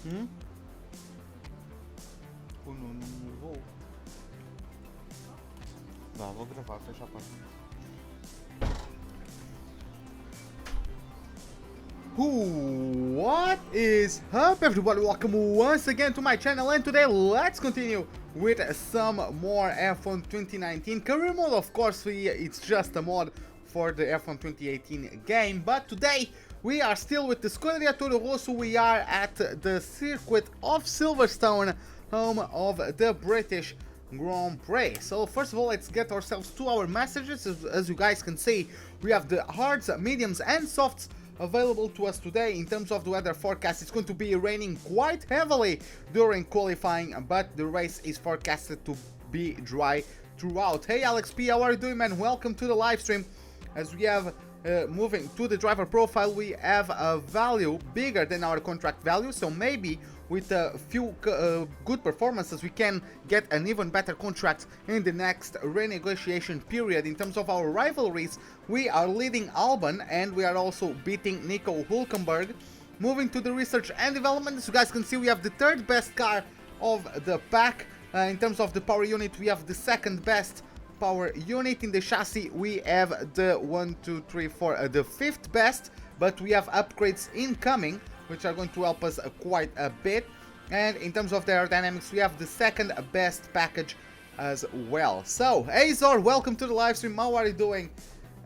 Não vou. Vá, vou gravar, fecha a página. What is up, everybody? Welcome once again to my channel, and today let's continue with some more F1 2019 career mode. Of course, it's just a mod for the F1 2018 game, but today we are still with the Scuderia Toro Rosso. We are at the circuit of Silverstone, home of the British Grand Prix. So first of all, let's get ourselves to our messages. As you guys can see, we have the hards, mediums and softs available to us today. In terms of the weather forecast, it's going to be raining quite heavily during qualifying, but the race is forecasted to be dry throughout. Hey Alex P, how are you doing, man? Welcome to the live stream. As we have moving to the driver profile, we have a value bigger than our contract value, so maybe with a few good performances we can get an even better contract in the next renegotiation period. In terms of our rivalries, we are leading Albon and we are also beating Nico Hülkenberg. Moving to the research and development, as you guys can see, we have the third best car of the pack. In terms of the power unit, we have the second best power unit. In the chassis, we have the the fifth best, but we have upgrades incoming which are going to help us quite a bit. And in terms of the aerodynamics, we have the second best package as well. So, Azor, welcome to the live stream. How are you doing?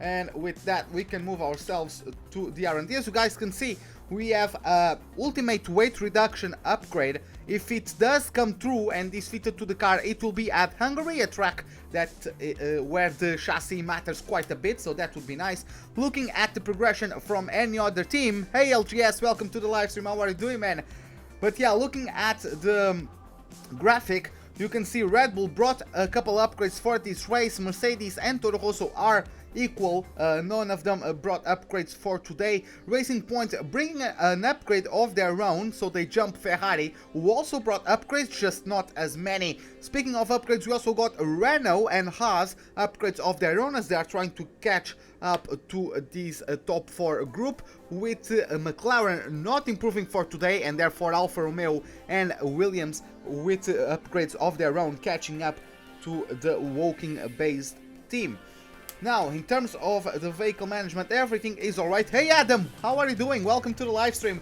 And with that, we can move ourselves to the R&D. As you guys can see, we have a ultimate weight reduction upgrade. If it does come through and is fitted to the car, it will be at Hungary, a track that where the chassis matters quite a bit, so that would be nice. Looking at the progression from any other team, hey LGS, welcome to the live stream. How are you doing, man? But yeah, looking at the graphic, you can see Red Bull brought a couple upgrades for this race. Mercedes and Toro Rosso are equal. None of them brought upgrades for today. Racing Point bringing an upgrade of their own, so they jump Ferrari, who also brought upgrades, just not as many. Speaking of upgrades, we also got Renault and Haas upgrades of their own, as they are trying to catch up to this top 4 group, with McLaren not improving for today, and therefore Alfa Romeo and Williams with upgrades of their own catching up to the Woking based team. Now, in terms of the vehicle management, everything is alright. Hey Adam, how are you doing? Welcome to the live stream.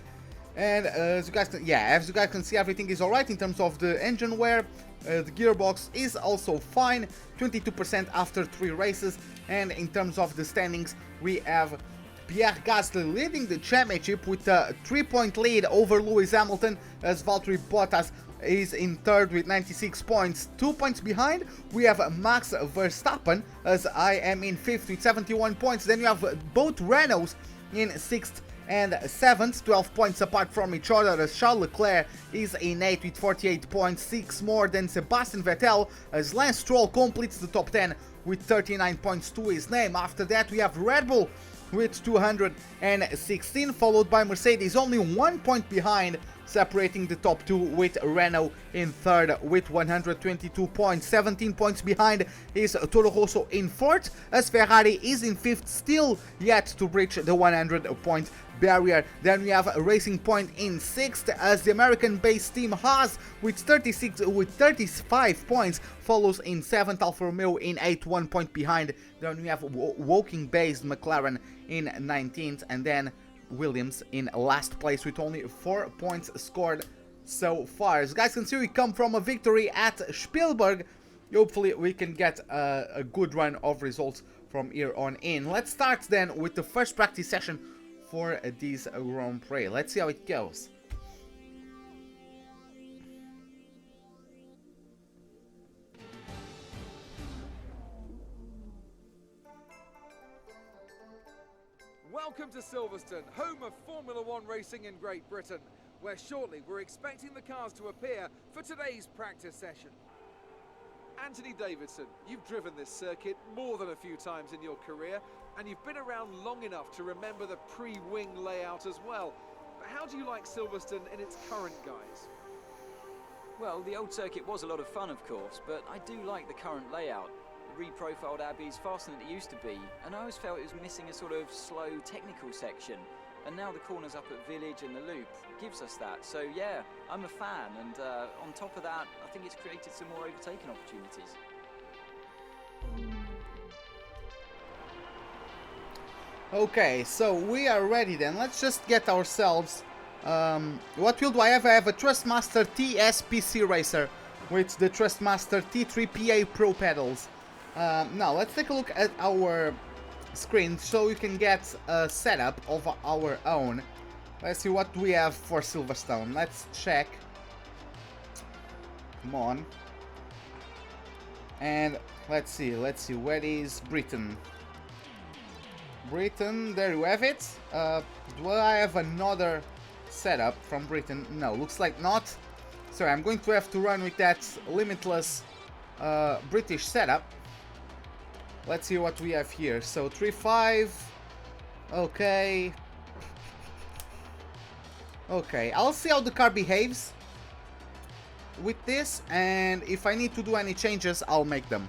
And as you guys can see, everything is alright in terms of the engine wear. The gearbox is also fine, 22% after 3 races. And in terms of the standings, we have Pierre Gasly leading the championship with a 3-point lead over Lewis Hamilton, as Valtteri Bottas is in third with 96 points. 2 points behind, we have Max Verstappen, as I am in 5th with 71 points. Then you have both Renaults in 6th and 7th, 12 points apart from each other, as Charles Leclerc is in 8th with 48 points, 6 more than Sebastian Vettel, as Lance Stroll completes the top 10 with 39 points to his name. After that, we have Red Bull with 216, followed by Mercedes, only 1 point behind, separating the top 2, with Renault in 3rd with 122 points. 17 points behind is Toro Rosso in 4th, as Ferrari is in 5th, still yet to breach the 100-point barrier. Then we have Racing Point in 6th, as the American-based team Haas with 35 points follows in 7th, Alfa Romeo in 8th, 1 point behind. Then we have Woking-based McLaren in 19th, and then Williams in last place with only 4 points scored so far. As you guys can see, we come from a victory at Spielberg. Hopefully we can get a good run of results from here on in. Let's start then with the first practice session for this Grand Prix. Let's see how it goes. Welcome to Silverstone, home of Formula One racing in Great Britain, where shortly we're expecting the cars to appear for today's practice session. Anthony Davidson, you've driven this circuit more than a few times in your career, and you've been around long enough to remember the pre-wing layout as well. But how do you like Silverstone in its current guise? Well, the old circuit was a lot of fun, of course, but I do like the current layout. The reprofiled Abbey's faster than it used to be, and I always felt it was missing a sort of slow technical section. and now the corners up at Village and the Loop gives us that. So yeah, I'm a fan, and on top of that, I think it's created some more overtaking opportunities. Okay, so we are ready then. Let's just get ourselves... what wheel do I have? I have a Thrustmaster TSPC Racer with the Thrustmaster T3 PA Pro pedals. Now, let's take a look at our screen so we can get a setup of our own. Let's see what we have for Silverstone. Let's check. Come on. And let's see, where is Britain? Britain, there you have it. Do I have another setup from Britain? No, looks like not. So I'm going to have to run with that limitless British setup. Let's see what we have here. So 3.5. Okay. Okay, I'll see how the car behaves with this, and if I need to do any changes, I'll make them.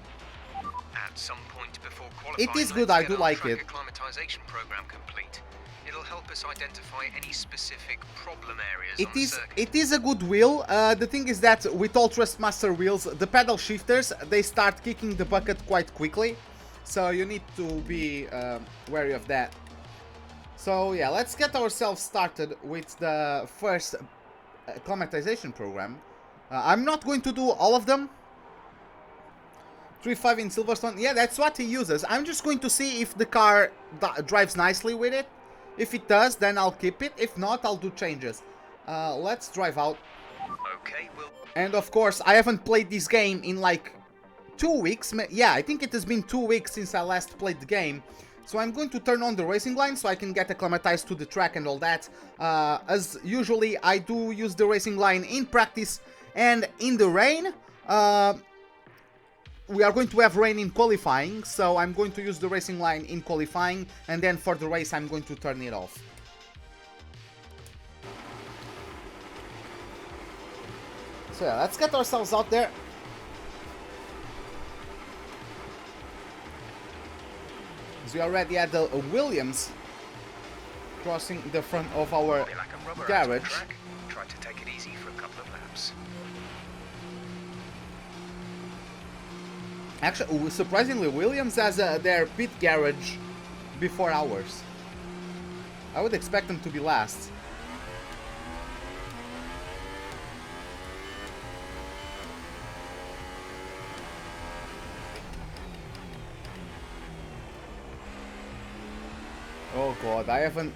At some point before qualifying, it is good, I do like it. Acclimatization program complete. It'll help us identify any specific problem areas on the circuit. It is a good wheel. The thing is that with all Thrustmaster wheels, the pedal shifters, they start kicking the bucket quite quickly. So you need to be wary of that. So yeah, let's get ourselves started with the first acclimatization program. I'm not going to do all of them. 3.5 in Silverstone. Yeah, that's what he uses. I'm just going to see if the car drives nicely with it. If it does, then I'll keep it. If not, I'll do changes. Let's drive out. Okay, we'll... And of course, I haven't played this game in like 2 weeks. Yeah, I think it has been 2 weeks since I last played the game. So I'm going to turn on the racing line so I can get acclimatized to the track and all that. As usually, I do use the racing line in practice and in the rain. We are going to have rain in qualifying, so I'm going to use the racing line in qualifying, and then for the race I'm going to turn it off. So yeah, let's get ourselves out there. We already had the Williams crossing the front of our garage. Try to take it easy for a couple of laps. Actually, surprisingly, Williams has their pit garage before ours. I would expect them to be last. Oh god, I haven't...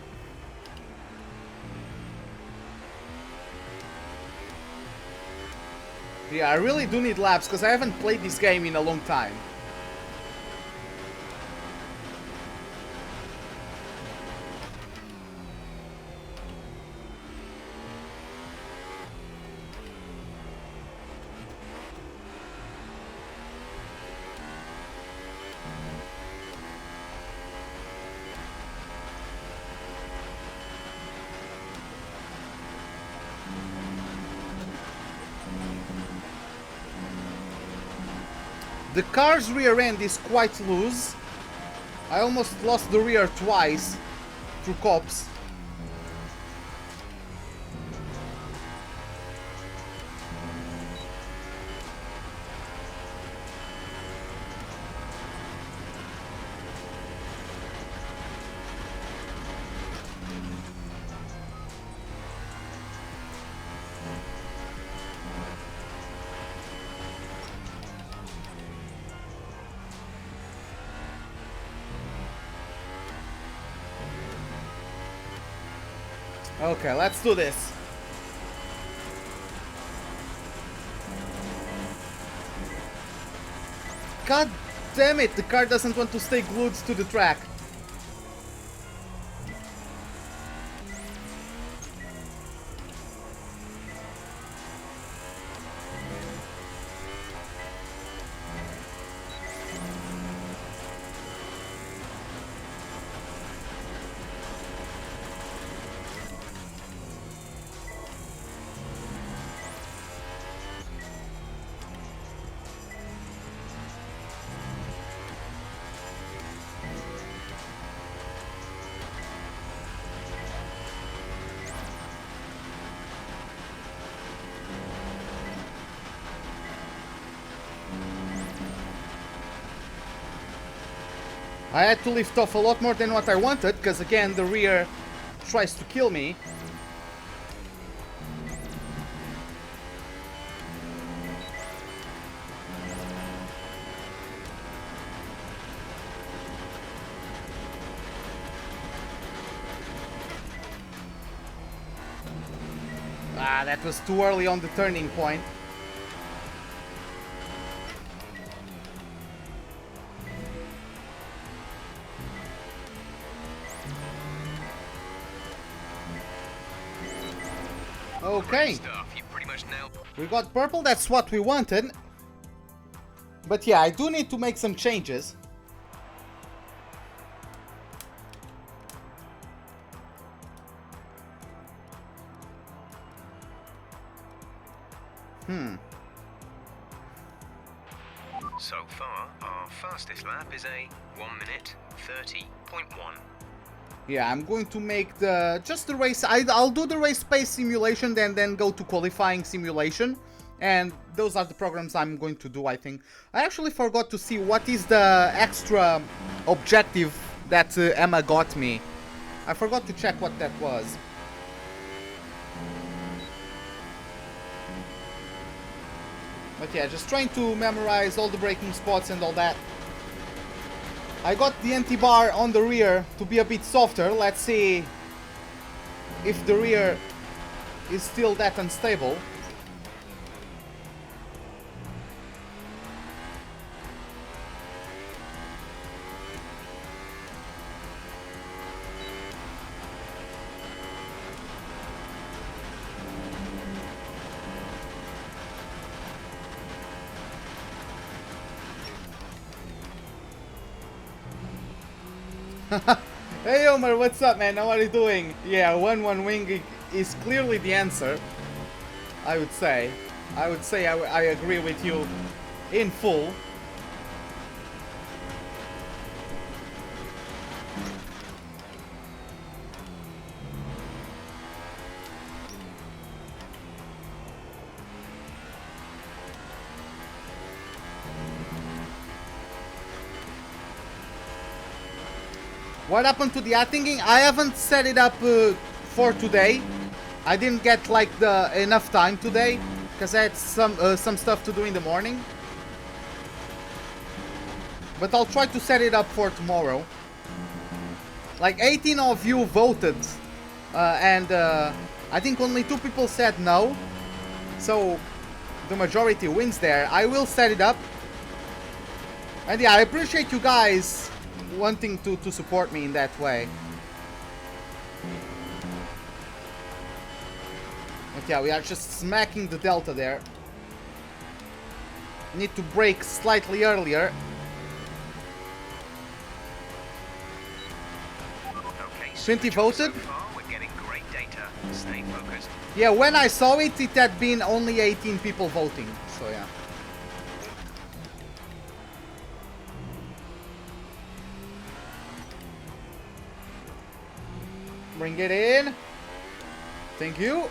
Yeah, I really do need laps, because I haven't played this game in a long time. The car's rear end is quite loose. I almost lost the rear twice through cops. Okay, let's do this. God damn it, the car doesn't want to stay glued to the track. I had to lift off a lot more than what I wanted, because again the rear tries to kill me. Ah, that was too early on the turning point. Okay, we got purple, that's what we wanted. But yeah, I do need to make some changes. So far, our fastest lap is a 1:30.1. Yeah, I'm going to make just the race. I'll do the race pace simulation, then go to qualifying simulation, and those are the programs I'm going to do. I think I actually forgot to see what is the extra objective that Emma got me. I forgot to check what that was. But yeah, just trying to memorize all the braking spots and all that. I got the anti-bar on the rear to be a bit softer. Let's see if the rear is still that unstable. Hey Omar, what's up, man? How are you doing? Yeah, 1-1 wing is clearly the answer. I would say I agree with you in full. What happened to the thinking? I haven't set it up for today. I didn't get like enough time today because I had some stuff to do in the morning. But I'll try to set it up for tomorrow. Like 18 of you voted, and I think only 2 people said no. So the majority wins there. I will set it up. And yeah, I appreciate you guys wanting to support me in that way. But yeah, we are just smacking the delta there. Need to brake slightly earlier. Okay, 20 voted. So far, we're getting great data. Stay focused. Yeah, when I saw it, it had been only 18 people voting. So yeah. Bring it in. Thank you.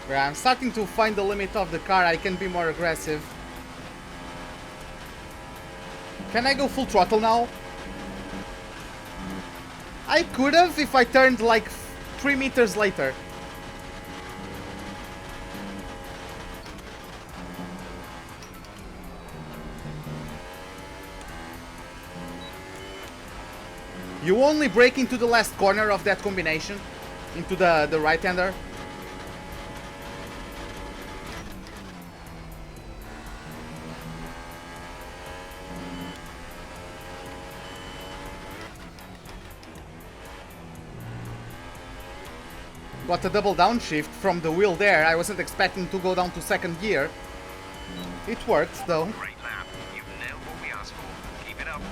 Yeah, I'm starting to find the limit of the car. I can be more aggressive. Can I go full throttle now? I could have if I turned like 3 meters later. You only brake into the last corner of that combination, into the right-hander. Got a double downshift from the wheel there. I wasn't expecting to go down to second gear. It worked though. Great lap. You've nailed what we asked for. Keep it up.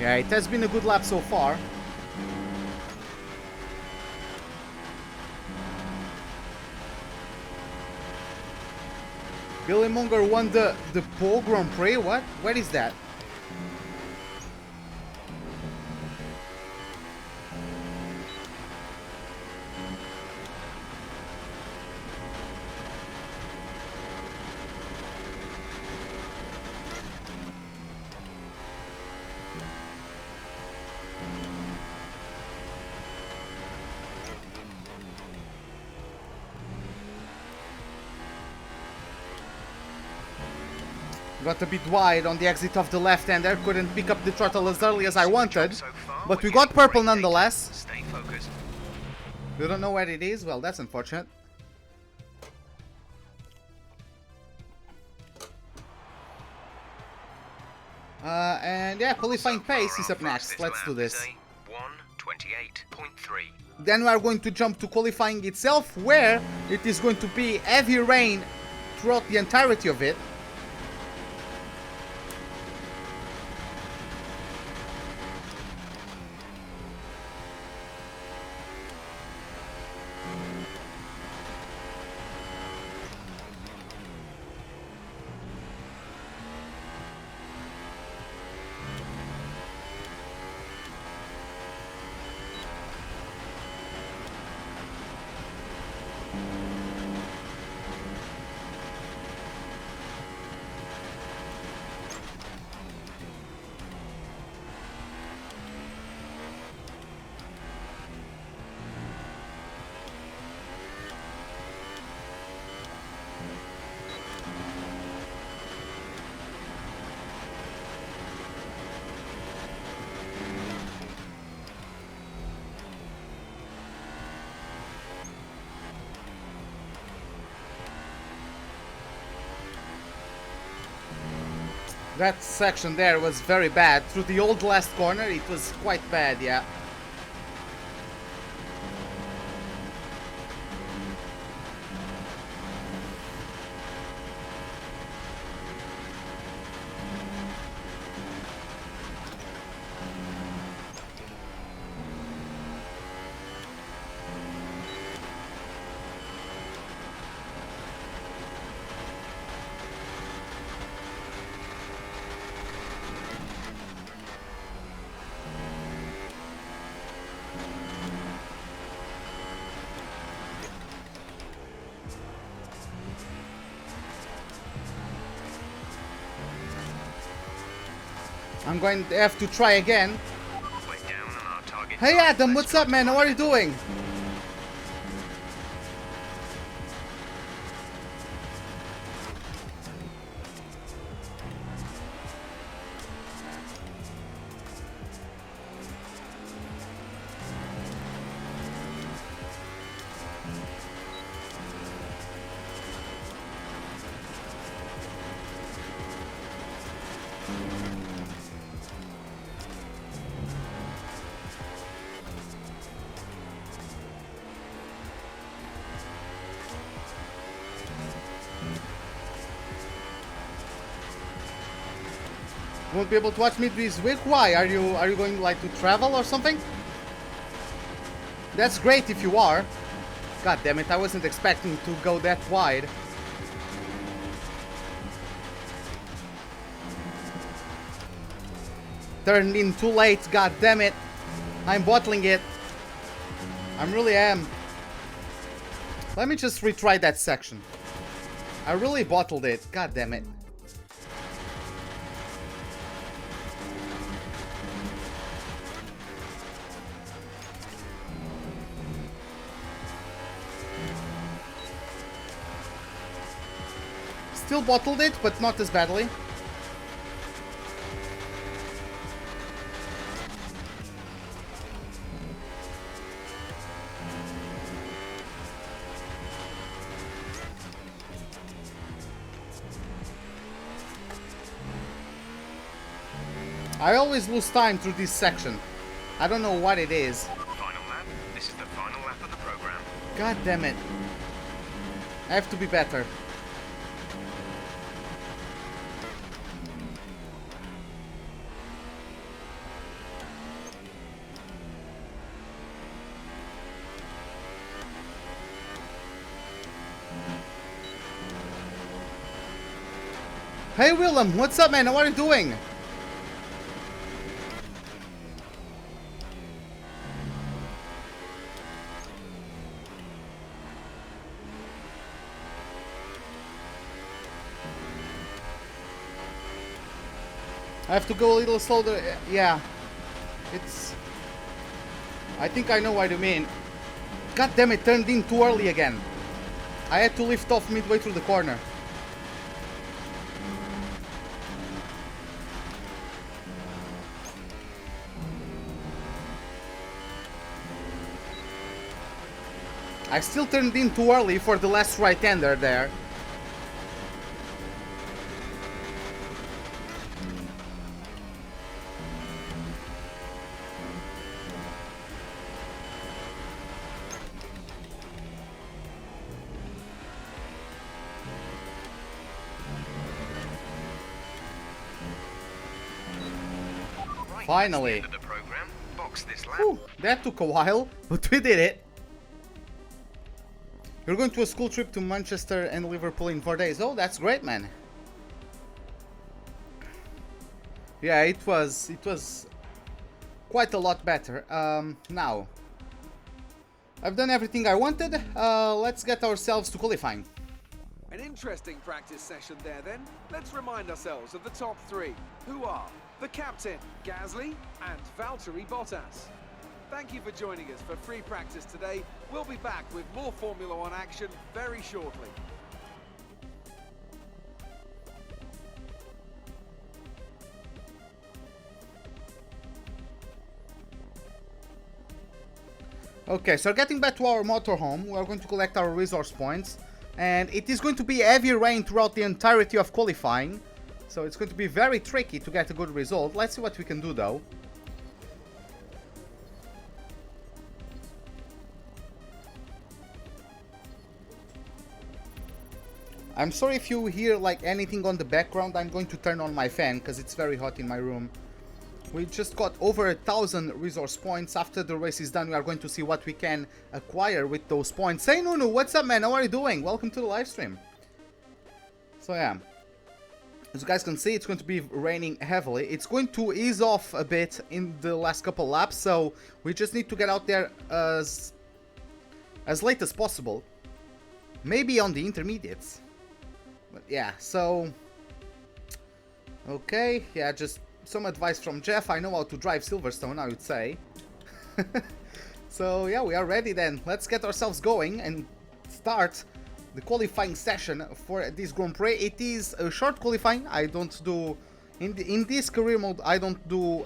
Yeah, it has been a good lap so far. Billy Munger won the Pole Grand Prix. What? Where is that? Got a bit wide on the exit of the left-hander, couldn't pick up the throttle as early as I wanted, but we got purple nonetheless. Stay focused. We don't know where it is, well that's unfortunate. And yeah, qualifying pace is up next, let's do this. 1:28.3. Then we are going to jump to qualifying itself, where it is going to be heavy rain throughout the entirety of it. That section there was very bad. Through the old last corner, it was quite bad, yeah. I'm going to have to try again. Hey Adam, what's up man? How are you doing? Won't be able to watch me this week? Why? Are you going like to travel or something? That's great if you are. God damn it, I wasn't expecting to go that wide. Turned in too late, god damn it. I'm bottling it. I really am. Let me just retry that section. I really bottled it, god damn it. Still bottled it, but not as badly. I always lose time through this section. I don't know what it is. Final lap. This is the final lap of the program. God damn it. I have to be better. Hey Willem, what's up man? How are you doing? I have to go a little slower. Yeah. It's... I think I know what you mean. God damn it, turned in too early again. I had to lift off midway through the corner. I still turned in too early for the last right-hander there. Finally. Whew, that took a while, but we did it. You're going to a school trip to Manchester and Liverpool in 4 days. Oh, that's great, man. Yeah, it was quite a lot better. Now, I've done everything I wanted. Let's get ourselves to qualifying. An interesting practice session there then. Let's remind ourselves of the top three, who are the captain, Gasly, and Valtteri Bottas. Thank you for joining us for free practice today. We'll be back with more Formula One action very shortly. Okay, so getting back to our motorhome, we are going to collect our resource points. And it is going to be heavy rain throughout the entirety of qualifying. So it's going to be very tricky to get a good result. Let's see what we can do though. I'm sorry if you hear like anything on the background. I'm going to turn on my fan because it's very hot in my room. We just got over 1,000 resource points. After the race is done, we are going to see what we can acquire with those points. Hey Nunu, what's up man? How are you doing? Welcome to the live stream. So yeah, as you guys can see, it's going to be raining heavily. It's going to ease off a bit in the last couple laps, so we just need to get out there as late as possible. Maybe on the intermediates. But yeah, so... Okay, yeah, just some advice from Jeff. I know how to drive Silverstone, I would say. So yeah, we are ready then. Let's get ourselves going and start the qualifying session for this Grand Prix. It is a short qualifying. I don't do... In this career mode, I don't do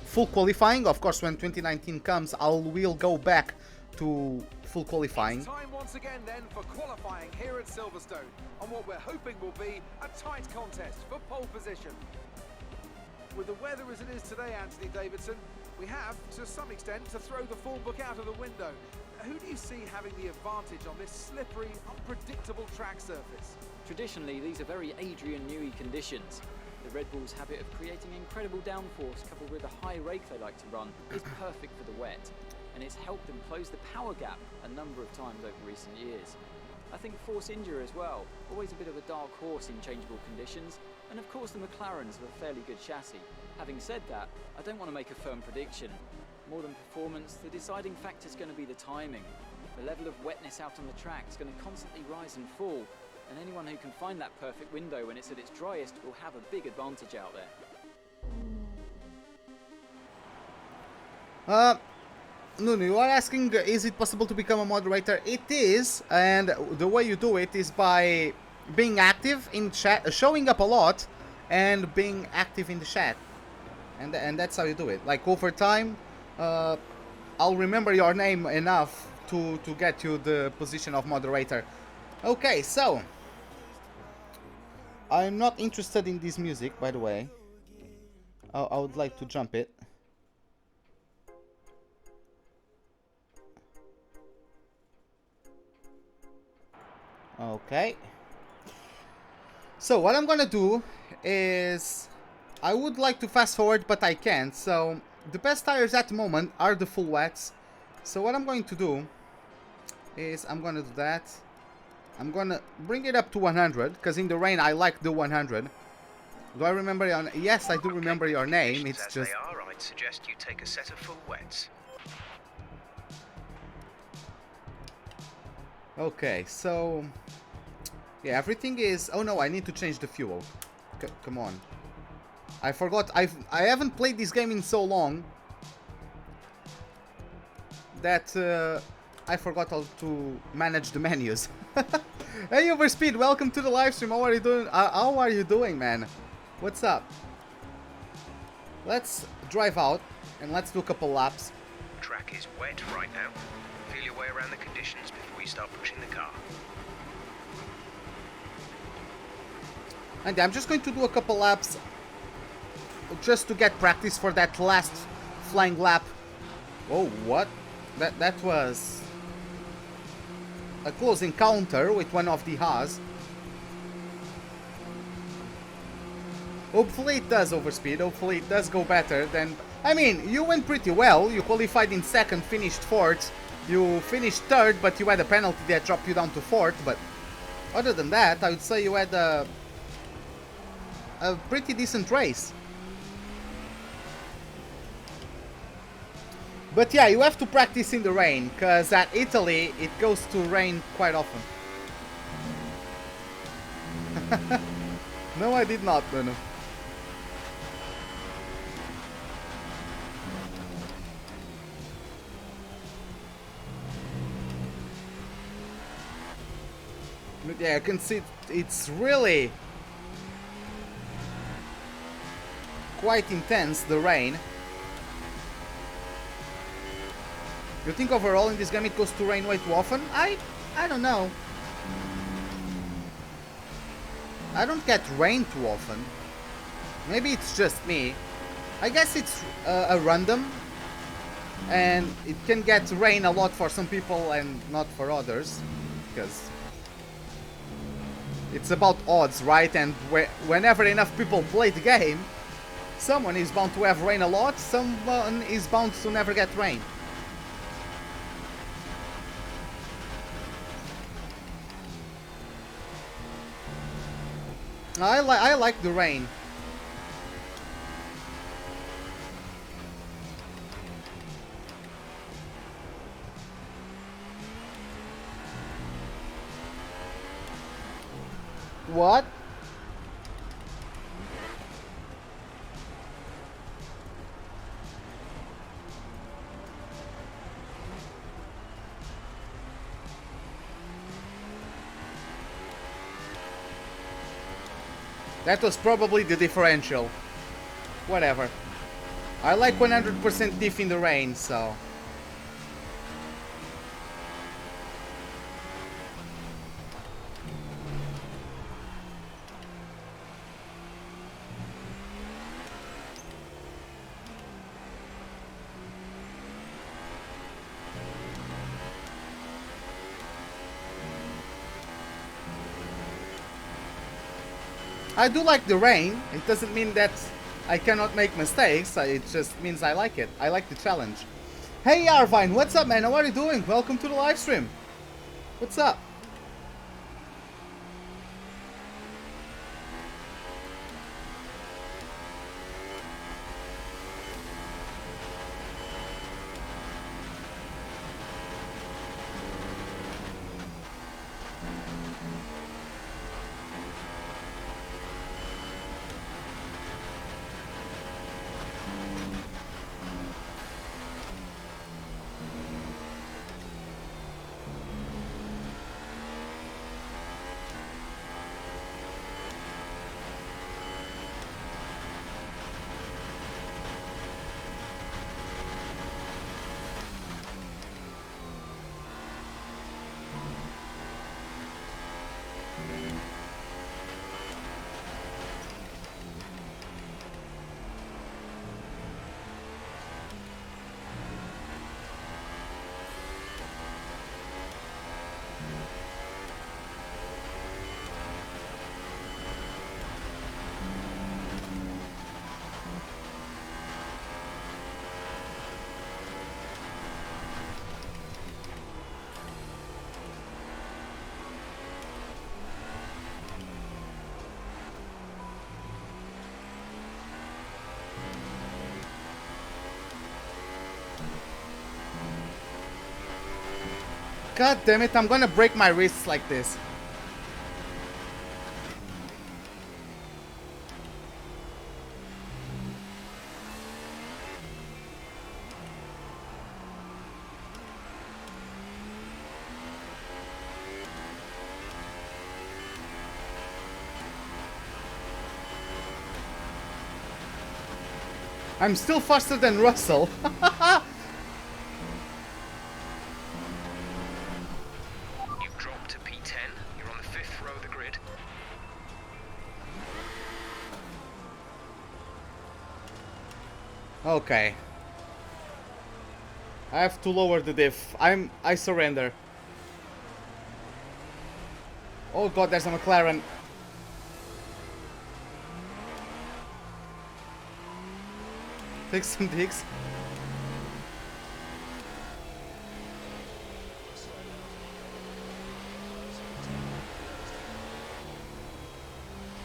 full qualifying. Of course, when 2019 comes, we'll go back to full qualifying. It's time once again then for qualifying here at Silverstone on what we're hoping will be a tight contest for pole position. With the weather as it is today, Anthony Davidson, we have, to some extent, to throw the form book out of the window. Who do you see having the advantage on this slippery, unpredictable track surface? Traditionally, these are very Adrian Newey conditions. The Red Bull's habit of creating incredible downforce coupled with a high rake they like to run is perfect for the wet, and it's helped them close the power gap a number of times over recent years. I think Force India as well, always a bit of a dark horse in changeable conditions, and of course the McLarens have a fairly good chassis. Having said that, I don't want to make a firm prediction. More than performance, the deciding factor is going to be the timing. The level of wetness out on the track is going to constantly rise and fall, and anyone who can find that perfect window when it's at its driest will have a big advantage out there. Nunu, you are asking, is it possible to become a moderator? It is, and the way you do it is by being active in chat, showing up a lot, and being active in the chat. And that's how you do it. Like over time, I'll remember your name enough to get you the position of moderator. Okay, so I'm not interested in this music, by the way. I would like to jump it. Okay. So what I'm gonna do is, I would like to fast forward, but I can't. So the best tires at the moment are the full wets. So what I'm going to do is I'm gonna do that. I'm gonna bring it up to 100, because in the rain I like the 100. Do I remember your name? Yes, I do remember your name. It's as just... they are, I'd suggest you take a set of full wets. Okay, so... yeah, everything is... oh no, I need to change the fuel. Come on. I forgot. I haven't played this game in so long that I forgot how to manage the menus. Hey Overspeed, welcome to the live stream. How are you doing? How are you doing, man? What's up? Let's drive out and let's do a couple laps. Track is wet right now. Feel your way around the conditions before you start pushing the car. And I'm just going to do a couple laps just to get practice for that last flying lap. Oh, what? That was a close encounter with one of the Haas. Hopefully it does overspeed. Hopefully it does go better than... I mean, you went pretty well. You qualified in second, finished fourth. You finished third, but you had a penalty that dropped you down to fourth. But other than that, I would say you had a pretty decent race. But yeah, you have to practice in the rain, because at Italy it goes to rain quite often. No, I did not, Bruno. But yeah, you can see it's really quite intense, the rain. You think overall in this game it goes to rain way too often? I don't know. I don't get rain too often. Maybe it's just me. I guess it's a random. And it can get rain a lot for some people and not for others. Because it's about odds, right? And whenever enough people play the game, someone is bound to have rain a lot, someone is bound to never get rain. I like the rain. What? That was probably the differential. Whatever. I like 100% diff in the rain, so... I do like the rain. It doesn't mean that I cannot make mistakes. It just means I like it. I like the challenge. Hey Arvine, what's up, man? How are you doing? Welcome to the live stream. What's up? God damn it, I'm gonna break my wrists like this. I'm still faster than Russell. You've dropped to P10. You're on the 5th row of the grid. Okay. I have to lower the diff. I surrender. Oh god, there's a McLaren. Take some digs.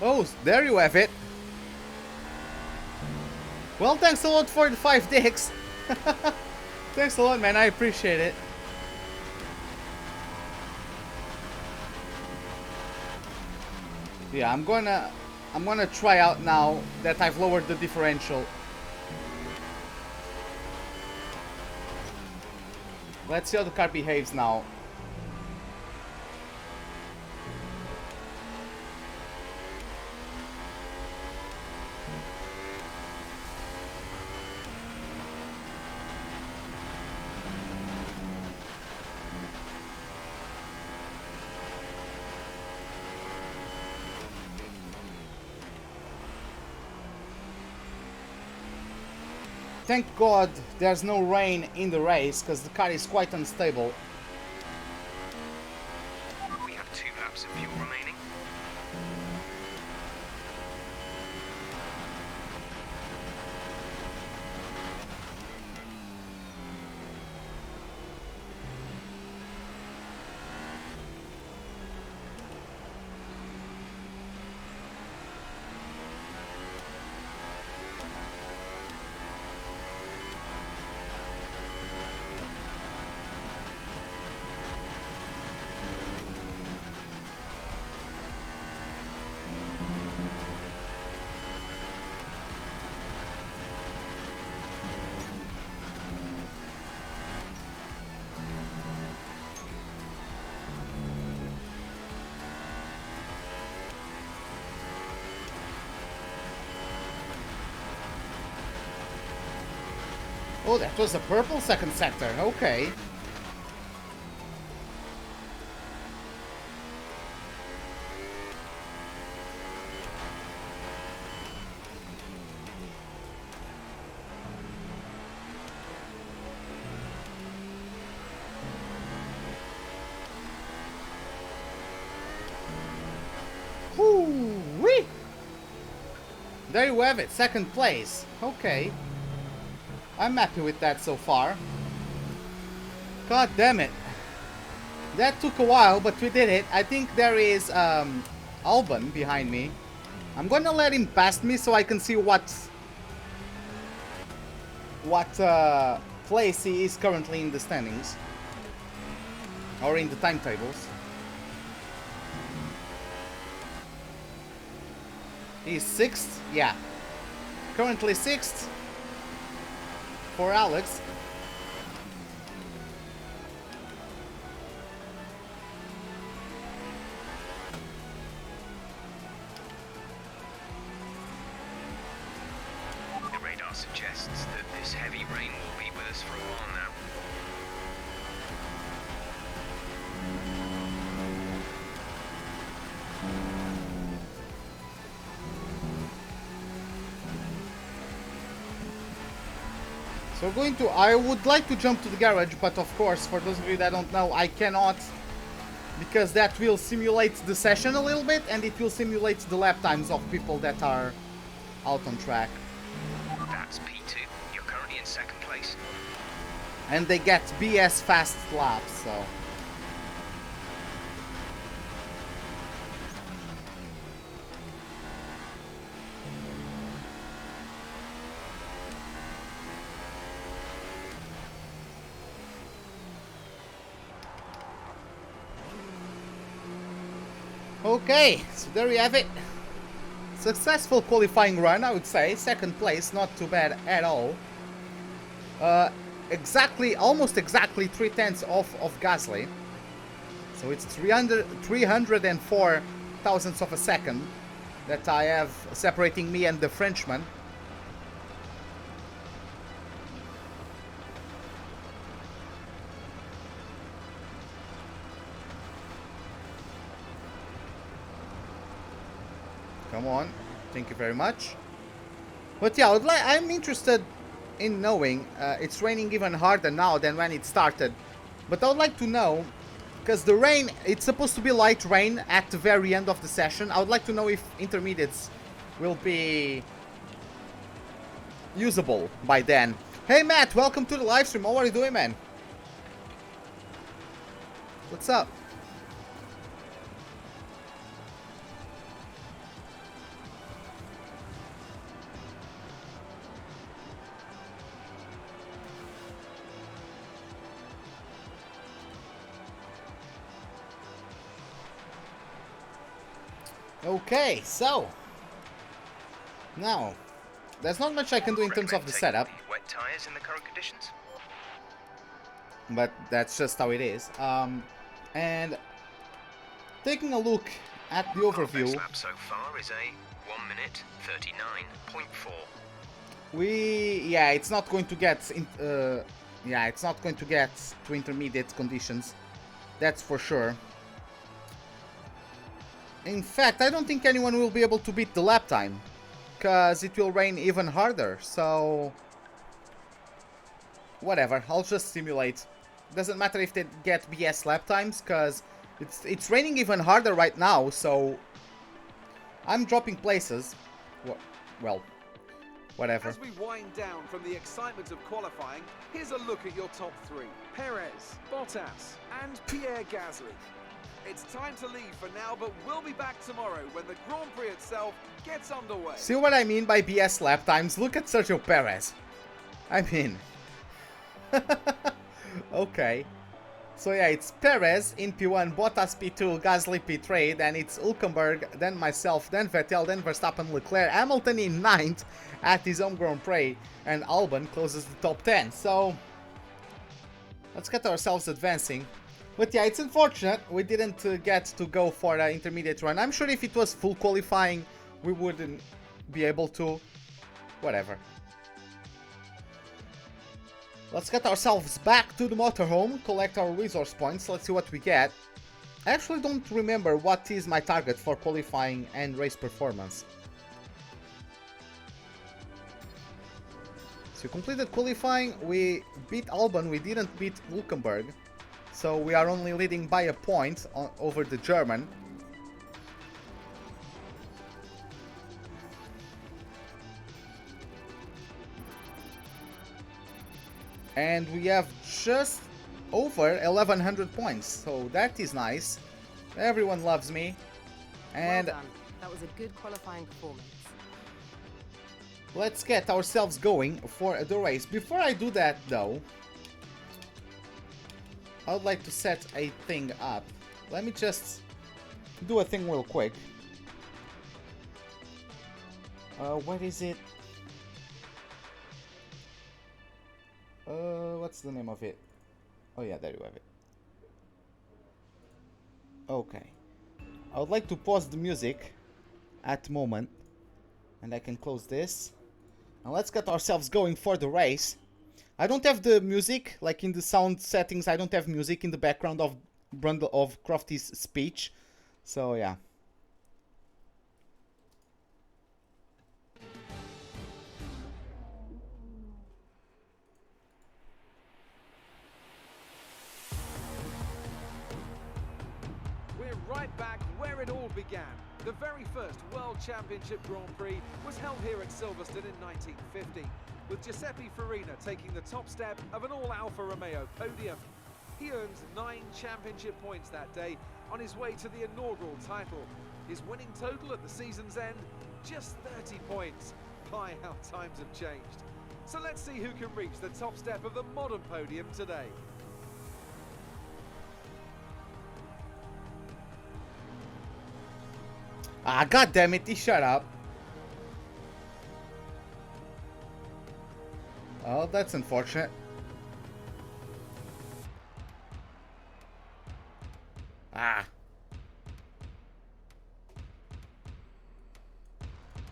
Oh, there you have it. Well, thanks a lot for the 5 dicks. Thanks a lot, man. I appreciate it. Yeah, I'm gonna try out now that I've lowered the differential. Let's see how the car behaves now. Thank God there's no rain in the race, because the car is quite unstable. We have 2 laps of fuel remaining. Oh, that was a purple second sector. Okay. Whoo-wee! There you have it, 2nd place. Okay. I'm happy with that so far. God damn it. That took a while, but we did it. I think there is Albon behind me. I'm gonna let him pass me so I can see what place he is currently in the standings. Or in the timetables. He's 6th? Yeah. Currently 6th. For Alex. The radar suggests that this heavy rain will be with us for a while now. So I would like to jump to the garage, but of course, for those of you that don't know, I cannot, because that will simulate the session a little bit, and it will simulate the lap times of people that are out on track. That's P2. You're currently in 2nd place. And they get BS fast laps, so... Okay, so there you have it. Successful qualifying run, I would say. Second place, not too bad at all. Almost exactly 3/10 off of Gasly. So it's 304 thousandths of a second that I have separating me and the Frenchman. Come on, thank you very much. But yeah, I'm interested in knowing. It's raining even harder now than when it started. But I would like to know, because the rain, it's supposed to be light rain at the very end of the session. I would like to know if intermediates will be usable by then. Hey Matt, welcome to the live stream. How are you doing, man? What's up? Okay, so now there's not much I can do in terms of the setup. Wet tires in the current conditions. But that's just how it is. And taking a look at the overview, Best lap so far is a 1 minute 39.4. it's not going to get it's not going to get to intermediate conditions. That's for sure. In fact, I don't think anyone will be able to beat the lap time, because it will rain even harder, so whatever, I'll just simulate. Doesn't matter if they get BS lap times, because it's raining even harder right now, so I'm dropping places. Well, whatever. As we wind down from the excitement of qualifying, here's a look at your top three. Perez, Bottas, and Pierre Gasly. It's time to leave for now, but we'll be back tomorrow when the Grand Prix itself gets underway. See what I mean by BS lap times? Look at Sergio Perez. I mean... okay. So yeah, it's Perez in P1, Bottas P2, Gasly P3, then it's Hülkenberg, then myself, then Vettel, then Verstappen, Leclerc, Hamilton in 9th at his home Grand Prix, and Albon closes the top 10. So, let's get ourselves advancing. But yeah, it's unfortunate we didn't get to go for an intermediate run. I'm sure if it was full qualifying, we wouldn't be able to. Whatever. Let's get ourselves back to the motorhome, collect our resource points, let's see what we get. I actually don't remember what is my target for qualifying and race performance. So we completed qualifying, we beat Albon, we didn't beat Hülkenberg. So we are only leading by a point over the German. And we have just over 1100 points, so that is nice. Everyone loves me. And well done. That was a good qualifying performance. Let's get ourselves going for the race. Before I do that though, I would like to set a thing up. Let me just do a thing real quick. What is it? What's the name of it? Oh yeah, there you have it. Okay. I would like to pause the music at the moment. And I can close this. Now let's get ourselves going for the race. I don't have the music, like in the sound settings, I don't have music in the background of Crofty's speech. So yeah. We're right back where it all began. The very first World Championship Grand Prix was held here at Silverstone in 1950, with Giuseppe Farina taking the top step of an all-Alfa Romeo podium. He earned 9 championship points that day on his way to the inaugural title. His winning total at the season's end, just 30 points. My, how times have changed. So let's see who can reach the top step of the modern podium today. Ah, god damn it, he shut up. Oh, that's unfortunate. Ah.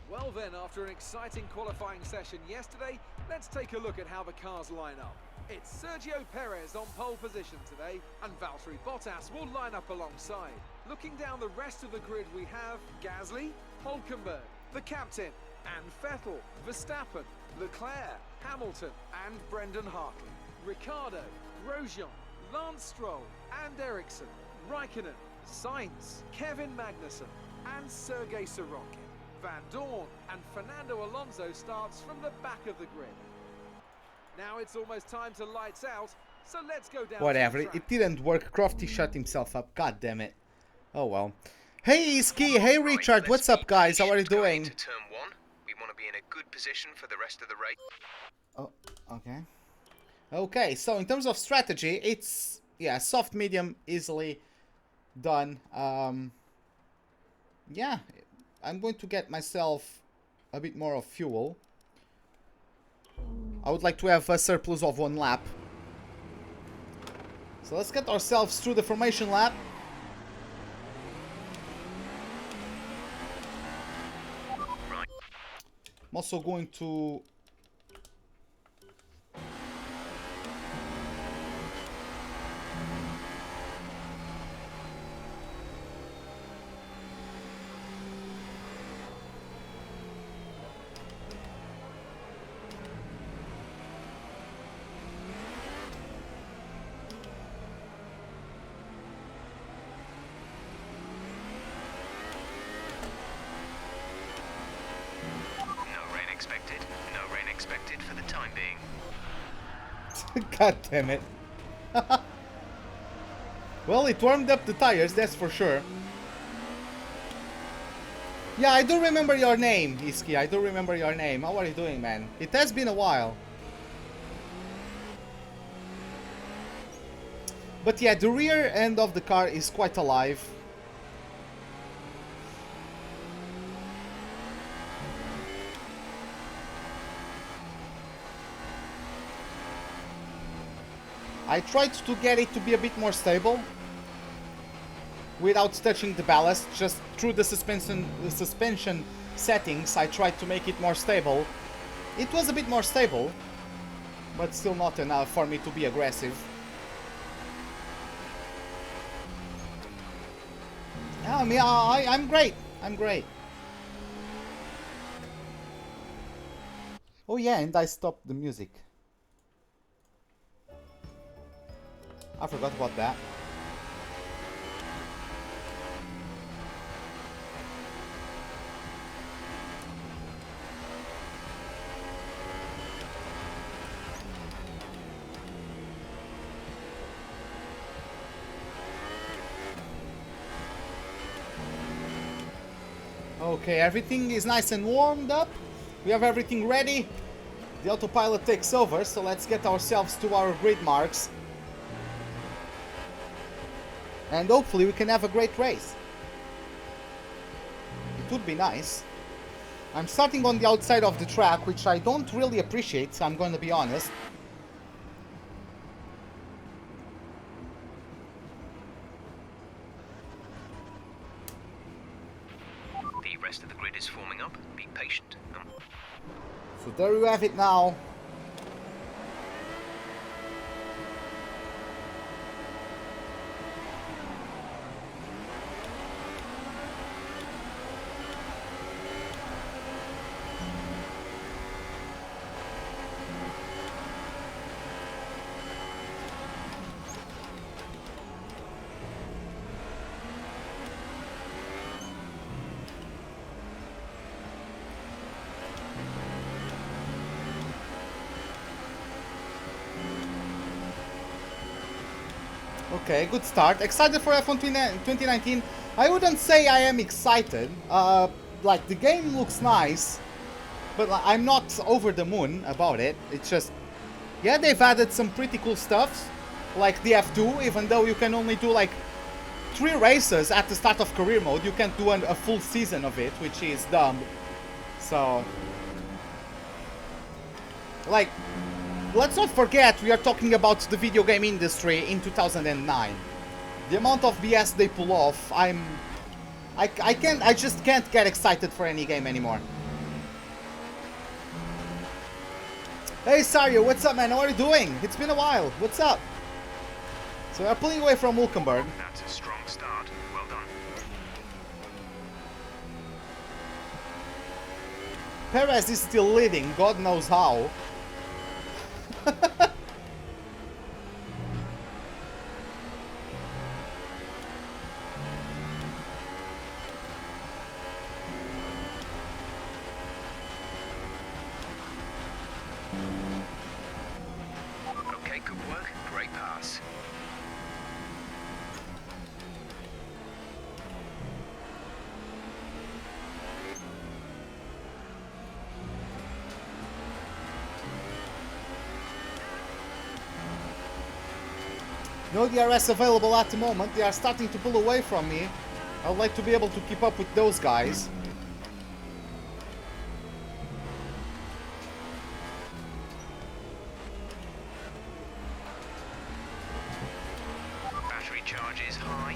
Well then, after an exciting qualifying session yesterday, let's take a look at how the cars line up. It's Sergio Perez on pole position today, and Valtteri Bottas will line up alongside. Looking down the rest of the grid, we have Gasly, Hulkenberg, the captain, and Vettel, Verstappen, Leclerc, Hamilton, and Brendan Hartley. Ricciardo, Grosjean, Lance Stroll, and Ericsson, Raikkonen, Sainz, Kevin Magnussen, and Sergei Sorokin. Van Dorn and Fernando Alonso starts from the back of the grid. Now it's almost time to lights out, so let's go down. Whatever, it didn't work. Crofty shut himself up. God damn it. Oh well. Hey Iski, hey Richard, what's up guys? How are you doing? Into turn 1, we want to be in a good position for the rest of the race. Oh, okay. Okay, so in terms of strategy, it's yeah, soft, medium, easily done. Yeah, I'm going to get myself a bit more of fuel. I would like to have a surplus of 1 lap. So let's get ourselves through the formation lap. Right. I'm also going to... No rain expected for the time being. God damn it. Well, it warmed up the tires, that's for sure. Yeah, I do remember your name, Iski. I do remember your name. How are you doing, man? It has been a while. But yeah, the rear end of the car is quite alive. I tried to get it to be a bit more stable without touching the ballast, just through the suspension settings. I tried to make it more stable. It was a bit more stable, but still not enough for me to be aggressive. I mean, I'm great. I'm great. Oh yeah, and I stopped the music. I forgot about that. Okay, everything is nice and warmed up. We have everything ready. The autopilot takes over, so let's get ourselves to our grid marks. And hopefully we can have a great race. It would be nice. I'm starting on the outside of the track, which I don't really appreciate, I'm going to be honest. The rest of the grid is forming up. Be patient. So there you have it now. Okay, good start. Excited for F1 2019. I wouldn't say I am excited. Like, the game looks nice, but I'm not over the moon about it. It's just, yeah, they've added some pretty cool stuff, like the F2, even though you can only do like 3 races at the start of career mode. You can't do a full season of it, which is dumb. So, like, let's not forget we are talking about the video game industry in 2009. The amount of BS they pull off, I just can't get excited for any game anymore. Hey Sergio, what's up man? How are you doing? It's been a while. What's up? So we're pulling away from Hulkenberg. That's a strong start. Well done. Perez is still leading, God knows how. Okay, good work. Great pass. No DRS available at the moment. They are starting to pull away from me. I would like to be able to keep up with those guys. Battery charge is high.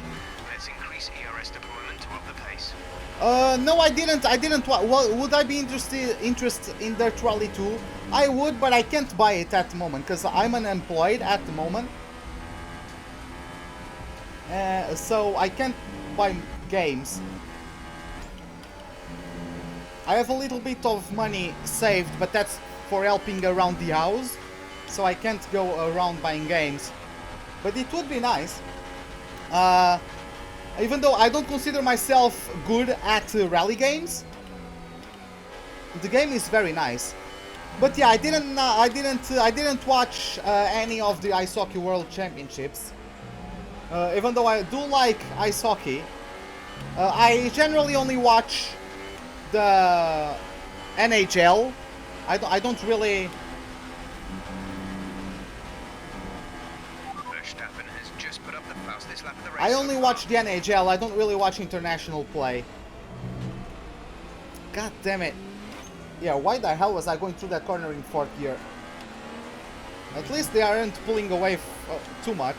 Let's increase ERS deployment to up the pace. No, I didn't. Well, would I be interested in Dirt Rally 2? I would, but I can't buy it at the moment because I'm unemployed at the moment. So I can't buy games. I have a little bit of money saved, but that's for helping around the house. So I can't go around buying games. But it would be nice. Even though I don't consider myself good at rally games, the game is very nice. But yeah, I didn't watch any of the Ice Hockey World Championships. Even though I do like ice hockey, I generally only watch the NHL. I don't really. Verstappen has just put up the fastest lap of the race. I only watch the NHL. I don't really watch international play. God damn it! Yeah, why the hell was I going through that corner in 4th gear? At least they aren't pulling away too much.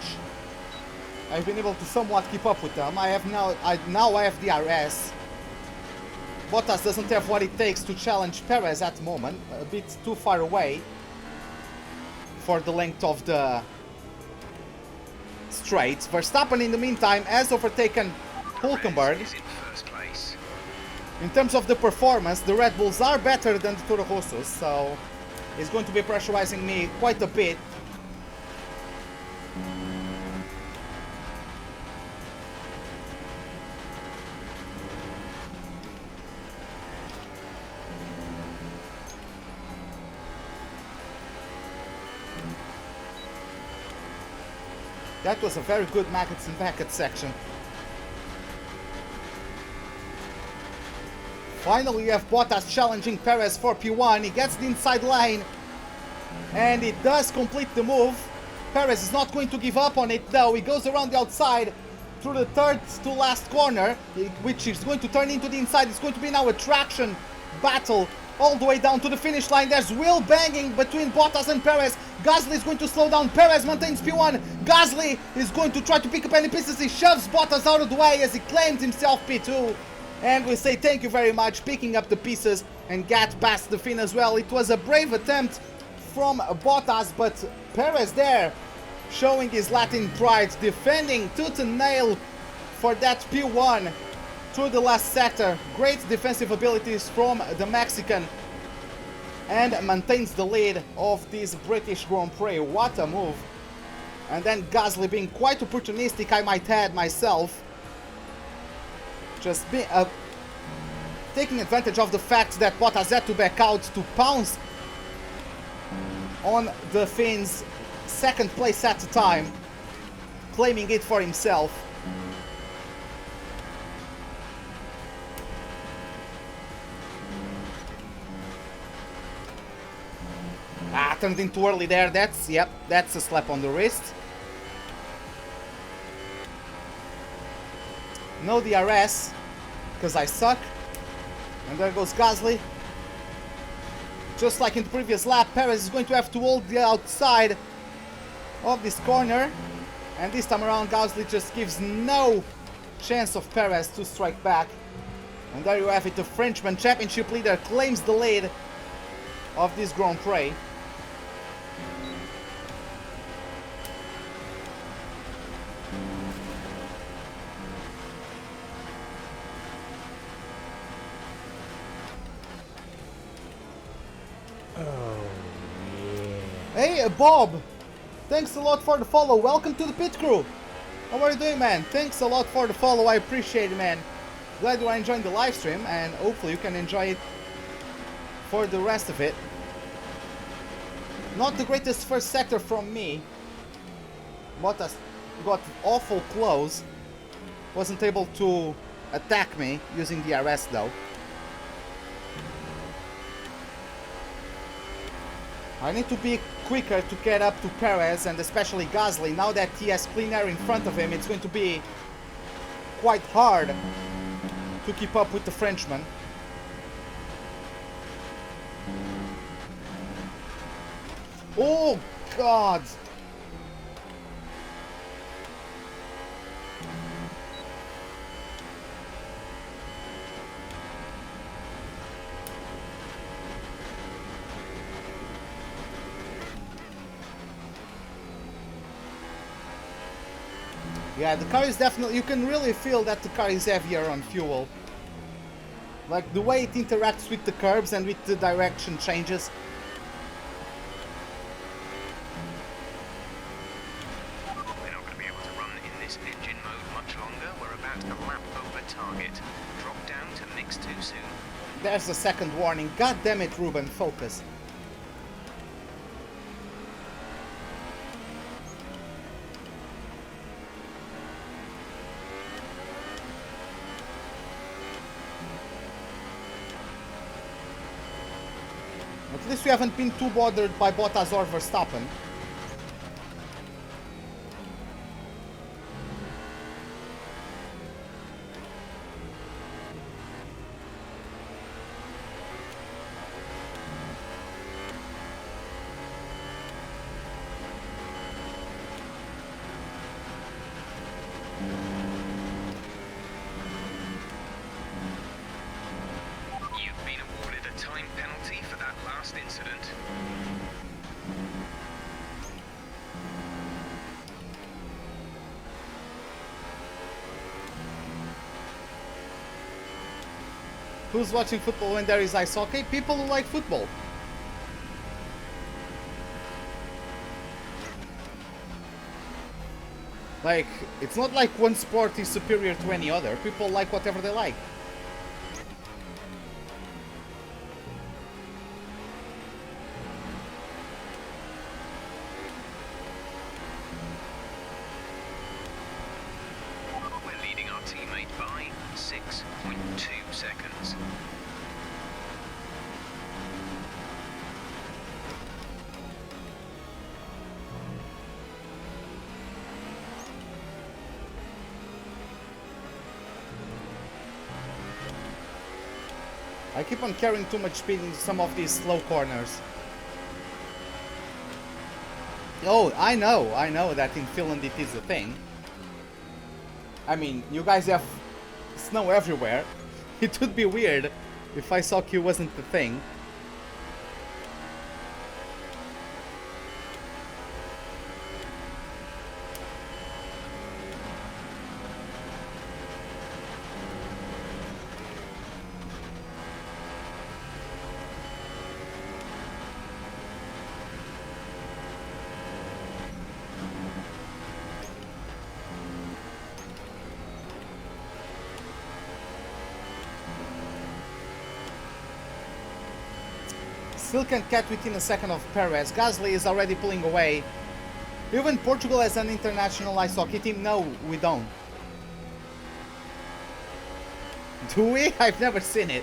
I've been able to somewhat keep up with them. I have now I have DRS. Bottas doesn't have what it takes to challenge Perez at the moment. A bit too far away for the length of the straight. Verstappen in the meantime has overtaken Hulkenberg. Is in first place. In terms of the performance, the Red Bulls are better than the Toro Rossos, so he's going to be pressurizing me quite a bit. That was a very good Magnussen Beckett section. Finally, we have Bottas challenging Perez for P1. He gets the inside line, and it does complete the move. Perez is not going to give up on it, though. He goes around the outside through the third to last corner, which is going to turn into the inside. It's going to be now a traction battle all the way down to the finish line. There's wheel banging between Bottas and Perez. Gasly is going to slow down. Perez maintains P1. Gasly is going to try to pick up any pieces. He shoves Bottas out of the way as he claims himself P2. And we say thank you very much, picking up the pieces and get past the fin as well. It was a brave attempt from Bottas, but Perez there showing his Latin pride, defending tooth and nail for that P1 through the last sector. Great defensive abilities from the Mexican, and maintains the lead of this British Grand Prix. What a move. And then Gasly being quite opportunistic, I might add myself. Just taking advantage of the fact that Bottas had to back out to pounce on the Finns' second place at the time, claiming it for himself. Turned in too early there. That's a slap on the wrist. No DRS, because I suck. And there goes Gasly. Just like in the previous lap, Perez is going to have to hold the outside of this corner. And this time around, Gasly just gives no chance of Perez to strike back. And there you have it, the Frenchman championship leader claims the lead of this Grand Prix. Hey Bob, thanks a lot for the follow. Welcome to the pit crew. How are you doing, man? Thanks a lot for the follow. I appreciate it, man. Glad you are enjoying the live stream, and hopefully you can enjoy it for the rest of it. Not the greatest first sector from me. Bottas got awful close. Wasn't able to attack me using the DRS though. I need to be quicker to get up to Perez and especially Gasly. Now that he has clean air in front of him, it's going to be quite hard to keep up with the Frenchman. Oh God! Yeah, the car is definitely, you can really feel that the car is heavier on fuel. Like the way it interacts with the curbs and with the direction changes. We're not going to be able to run in this engine mode much longer. We're about a lap over target. Drop down to mix too soon. There's the second warning. God damn it, Ruben, focus. At least we haven't been too bothered by Bottas or Verstappen. You've been awarded a time penalty for that last incident. Who's watching football when there is ice hockey? People who like football. Like, it's not like one sport is superior to any other. People like whatever they like. We're leading our teammate by 6.2 seconds. I keep on carrying too much speed in some of these slow corners. Oh, I know that in Finland it is a thing. I mean, you guys have snow everywhere. It would be weird if ice hockey wasn't the thing. Still can't catch within a second of Perez. Gasly is already pulling away. Even Portugal has an international ice hockey team? No, we don't. Do we? I've never seen it.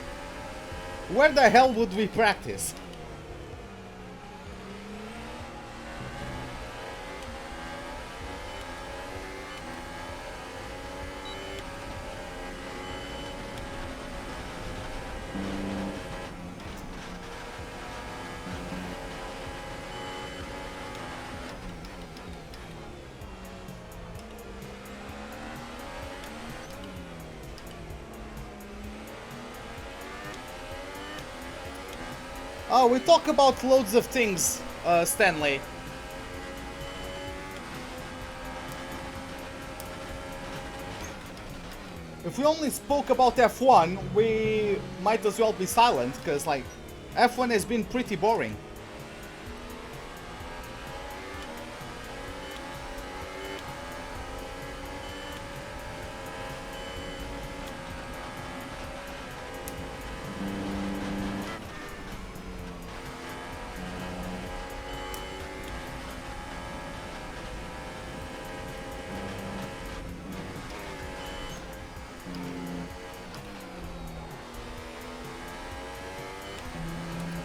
Where the hell would we practice? Oh, we talk about loads of things, Stanley. If we only spoke about F1, we might as well be silent, because, like, F1 has been pretty boring.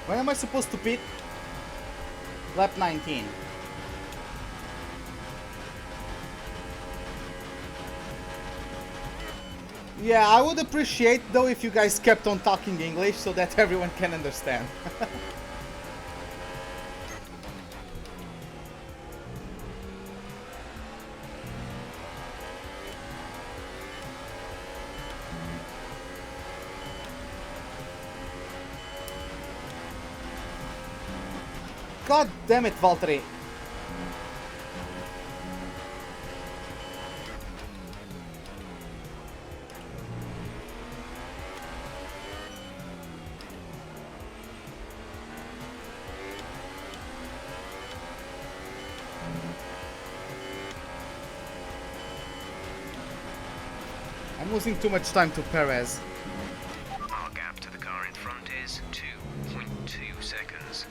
When am I supposed to pit? Lap 19. Yeah, I would appreciate though if you guys kept on talking English so that everyone can understand. God damn it, Valtteri. I'm losing too much time to Perez. Our gap to the car in front is 2.2 seconds.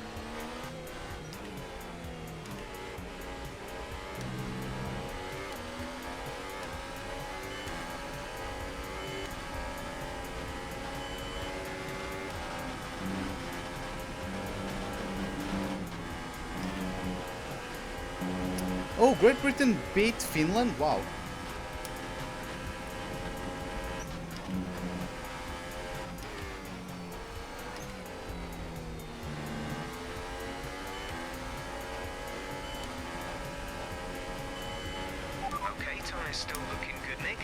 Oh, Great Britain beat Finland? Wow. Okay, tyres still looking good, Nick.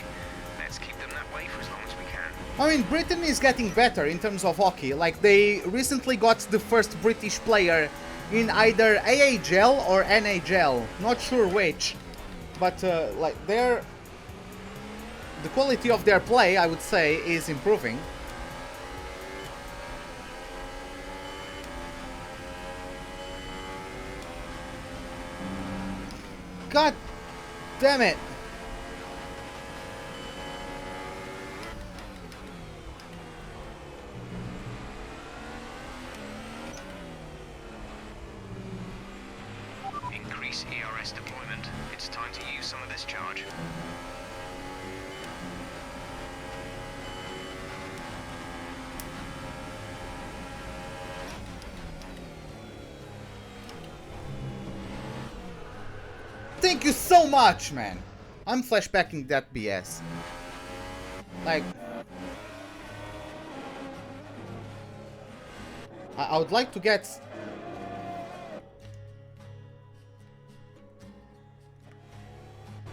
Let's keep them that way for as long as we can. I mean, Britain is getting better in terms of hockey. Like, they recently got the first British player in either AHL or NHL. Not sure which. But, like, the quality of their play, I would say, is improving. God damn it! Increase ERS deployment. It's time to use some of this charge. Thank you so much, man! I'm flashbacking that BS. Like... I would like to get...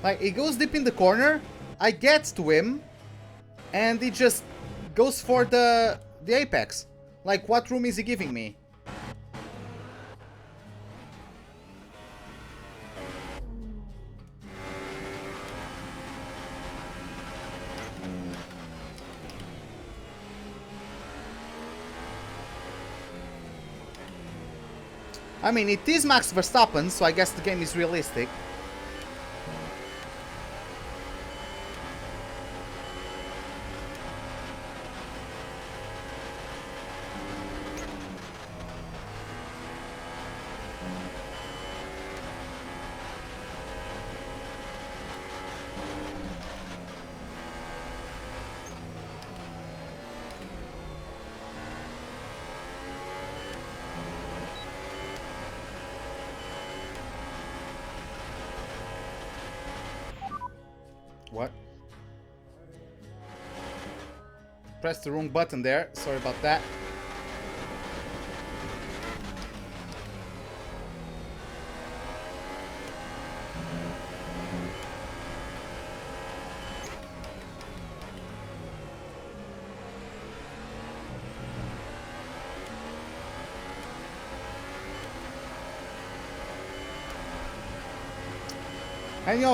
Like, he goes deep in the corner, I get to him, and he just goes for the apex. Like, what room is he giving me? I mean, it is Max Verstappen, so I guess the game is realistic. What? Pressed the wrong button there. Sorry about that. And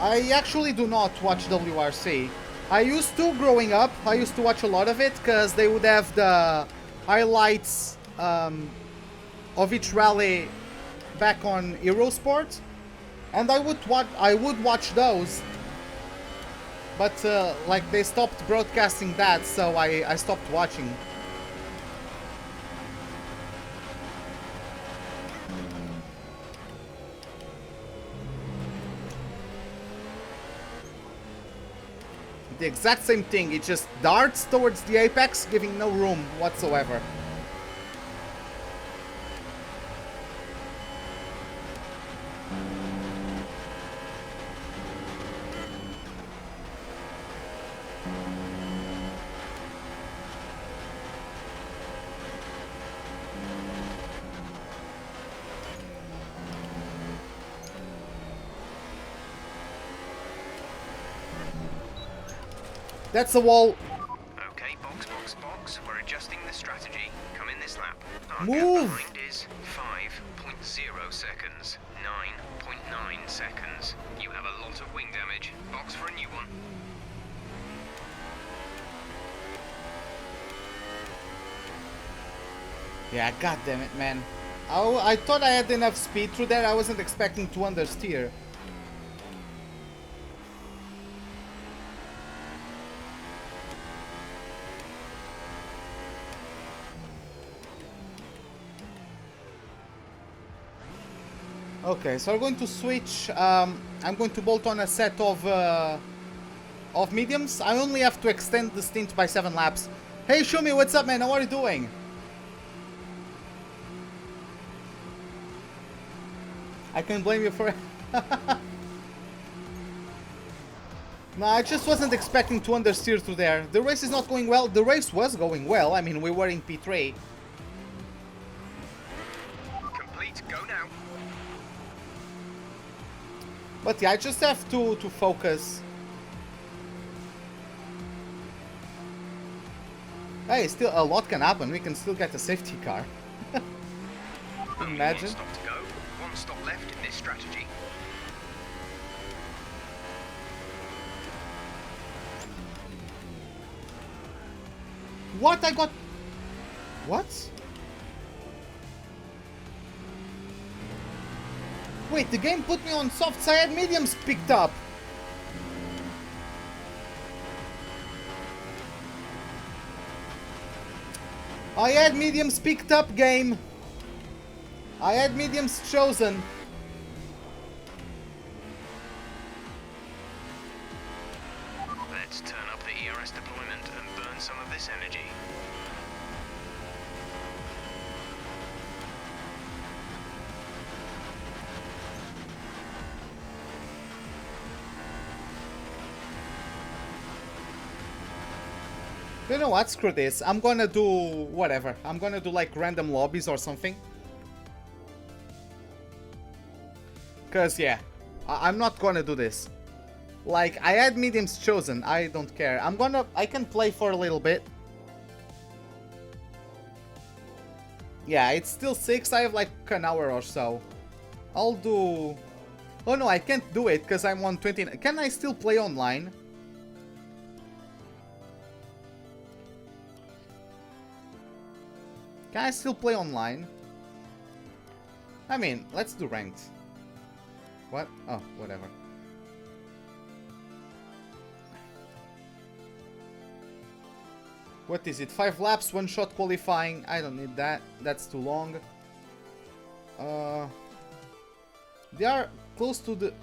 I actually do not watch WRC. I used to growing up. I used to watch a lot of it because they would have the highlights of each rally back on Eurosport, and I would watch those. But like they stopped broadcasting that, so I stopped watching. The exact same thing, it just darts towards the apex, giving no room whatsoever. That's the wall. Okay, box, box, box. We're adjusting the strategy. Come in this lap. Our Move. gap behind is 5.0 seconds. 9.9 seconds. You have a lot of wing damage. Box for a new one. Yeah, god damn it, man. I thought I had enough speed through there. I wasn't expecting to understeer. Okay, so we're going to switch. I'm going to bolt on a set of mediums. I only have to extend the stint by 7 laps. Hey Shumi, what's up, man? How are you doing? I can't blame you for it. No, I just wasn't expecting to understeer through there. The race is not going well. The race was going well. I mean, we were in P3. Complete, go now. But yeah, I just have to focus. Hey, still a lot can happen. We can still get a safety car. Imagine. One stop to go. One stop left in this strategy. What? I got... What? Wait, the game put me on softs. I had mediums picked up. I had mediums picked up, game. I had mediums chosen. Let's turn up the ERS deployment and burn some of this energy. You know what? Screw this. I'm gonna do whatever. I'm gonna do like random lobbies or something. Cause yeah, I'm not gonna do this. Like, I had mediums chosen. I don't care. I can play for a little bit. Yeah, it's still 6. I have like an hour or so. I'll do... Oh no, I can't do it because I'm on 20. Can I still play online? Can I still play online? I mean, let's do ranked. What? Oh, whatever. What is it? 5 laps, 1 shot qualifying. I don't need that. That's too long. They are close to the...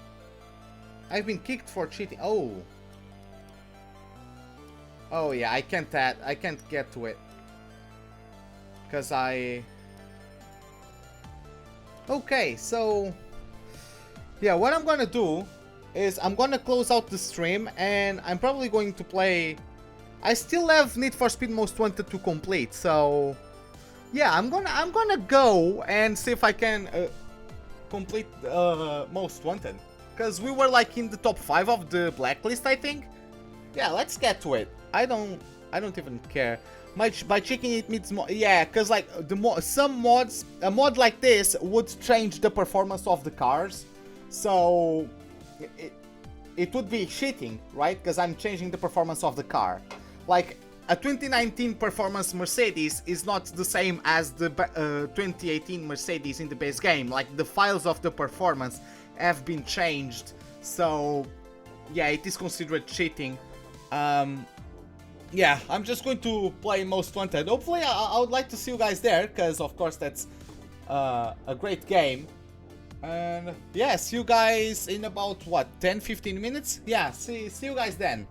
I've been kicked for cheating. Oh. Oh yeah, I can't get to it. Because I... Okay, so... Yeah, what I'm gonna do is I'm gonna close out the stream and I'm probably going to play... I still have Need for Speed Most Wanted to complete, so... Yeah, I'm gonna go and see if I can complete Most Wanted. Because we were like in the top 5 of the blacklist, I think. Yeah, let's get to it. I don't even care. By checking it means more, yeah, because like some mods, a mod like this would change the performance of the cars. So it would be cheating, right? Because I'm changing the performance of the car. Like, a 2019 performance Mercedes is not the same as the 2018 Mercedes in the base game. Like, the files of the performance have been changed. So, yeah, it is considered cheating. Yeah, I'm just going to play Most Wanted. Hopefully, I would like to see you guys there, because, of course, that's a great game. And, yeah, see you guys in about, what, 10-15 minutes? Yeah, see you guys then.